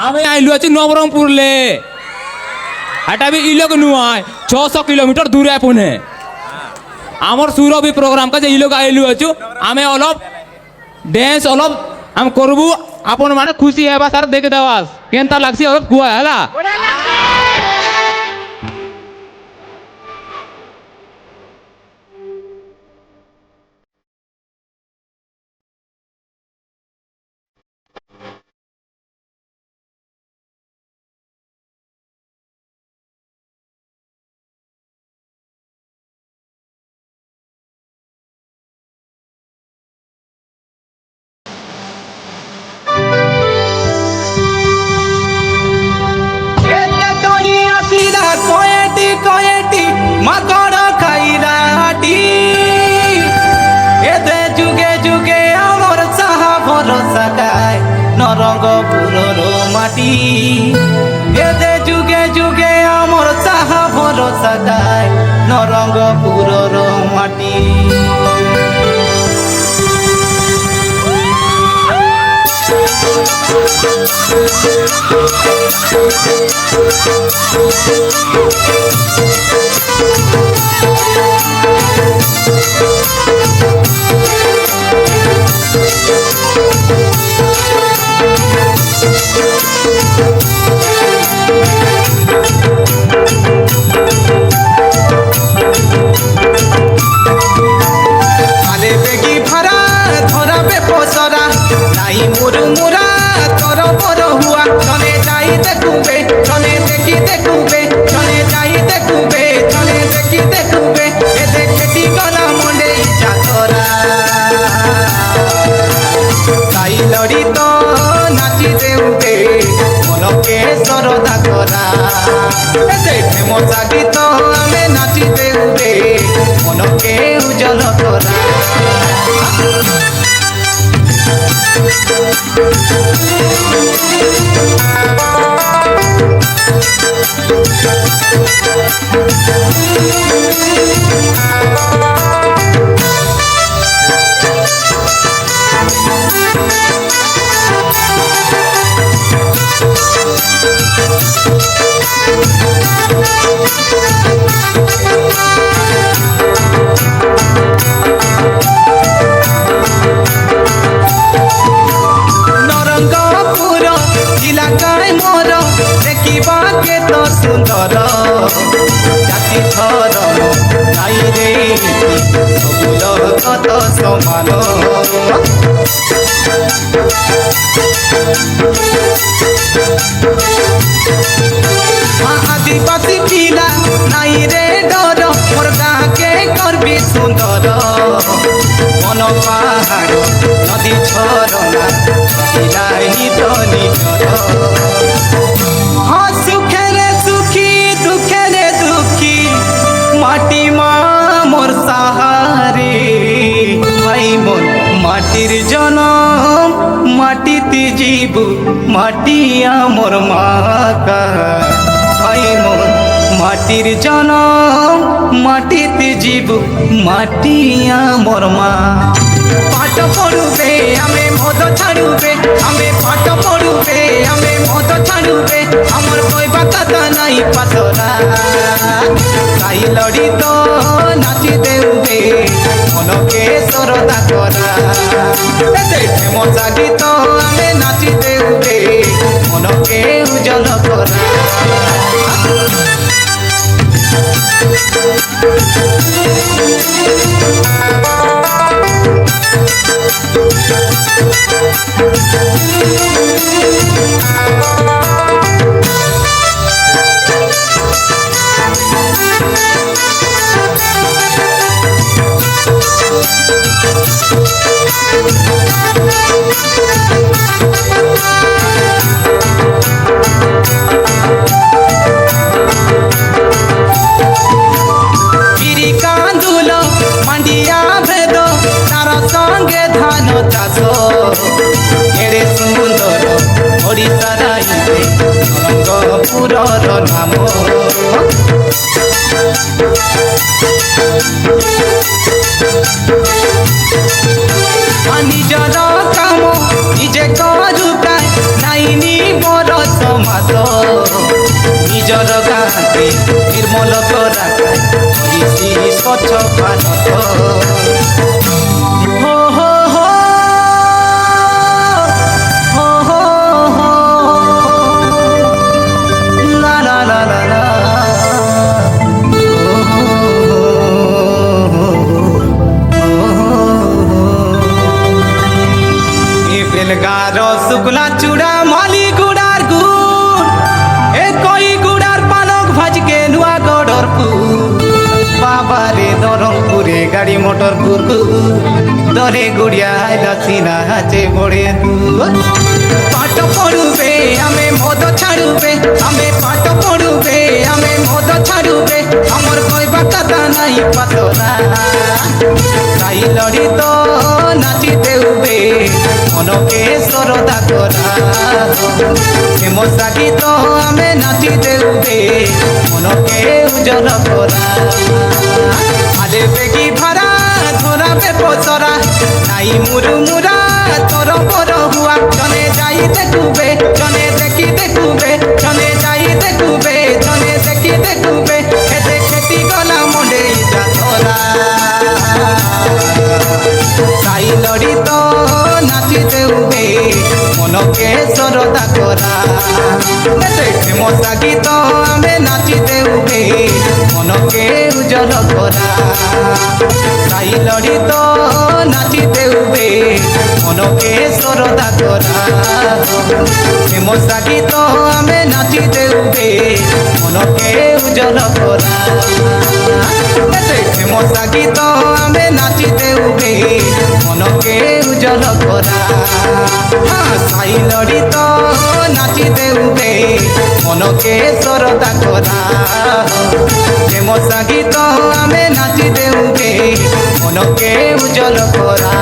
আমি আইলু আছি নবরঙ্গপুরলে এটা বি ইলোক নুয়ায় 600 কিলোমিটার দূরে পুনে আমার সুরবি প্রোগ্রাম কাছে ইলোক আইলু আছু আমি অলপ ড্যান্স অলপ আমি করবু আপন মানে খুশি হেবা স্যার দেখে দেওয়াস কেনতা লাগছি অলপ কুয়া হেলা নরঙ্গপুরর মাটি এতে যুগে যুগে আমার চাহা ভরসা গায় নরঙ্গপুরর মাটি লড়িত নাচি দেউবে মনকে সরদা করা মজা গীত আমি নাচি দেউবে মনকে উজ্জ্বল করা নরঙ্গপুর ইলাকায় মোর দেখিবাকে তো সুন্দর জাতি ধরম নাই রে সবুজ কত সমান আদিবাসী পিলা নাই রে ডর মোর গাঁকে করবি সুন্দর বন পাহাড় নদী ঝরনা সুখেরে সুখী দুঃখেরে দুঃখী মাটি মা মোর সাহারে ভাই মোর মাটির জনম মাটিতে জীব মাটি আমার মা ভাই মোর মাটির জনম মাটিতে জীব মাটি আমার মা পাঠ পড়ুবে আমি মদ ছাড়ুবে আমি পাঠ পড়ুবে আমি মদ ছাড়ুবে আমার কইবা কথা নাই পাতরা তাই লড়িত নাচি দেউবে মনকে সরদা করা মজা গীত আমি নাচি দেউবে মনকে উজ্জ্বল করা মান্ডিয়া ভেদ তার সঙ্গে ধান চাষ এড়ে সুন্দর ওড়িশা রাইবে নরঙ্গপুরর নাম নিজর কাম নিজে করুকায় নাই মাটিকে নির্মল করা যায় হইছি স্বচ্ছ ভারত হো হো হো হো হো হো লা লা লা লা লা বেলগার শুকলা চূড়া মালি গুড়ার গুড় এ কই গুড়ার পালক ভাজকে নুয়া গড়র বাবারে দরমপুরে গাড়ি মোটর কুকু দরে গুড়িয়া লাসিনা হাচে বড়ে পাঠ পড়ুবে আমি মদ ছাড়ুবে আমি পাঠ পড়ুবে আমি মদ ছাড়ুবে আমার কইবা কথা নাই পাতলা তাই লড়ি তো নাচি দেউবে মনকে সরদা করা প্রেম সাগীত আমি নাচি দেউবে মনকে উজ্জ্বল করা আলে বেগি ভাড়া ধরাবে পচরা নাই মুরু মুরা তোর বড় হুয়া জনে যাই দেখুবে জনে দেখি দেখুবে জনে যাই দেখুবে জনে দেখি দেখুবে খেতে খেতি গলা মনে যা ধরা সাই লড়ি তো নাচি দেউবে মনকে সরদা করা প্রেম সাগীত আমি নাচি দেউবে মনকে উজ্জ্বল করা সাই লড়ি তো নাচি দেউবে মনকে সরদা করা প্রেম সাগীত আমি নাচি দেউবে মনকে উজ্জ্বল করা প্রেম সাগীত আমি নাচি দেউবে মনকে উজ্জ্বল করা সাই লড়ি তো নাচি দেউবে মনকে সরদা করা প্রেম সাগীত আমি নাচি দেউবে মনকে উজ্জ্বল করা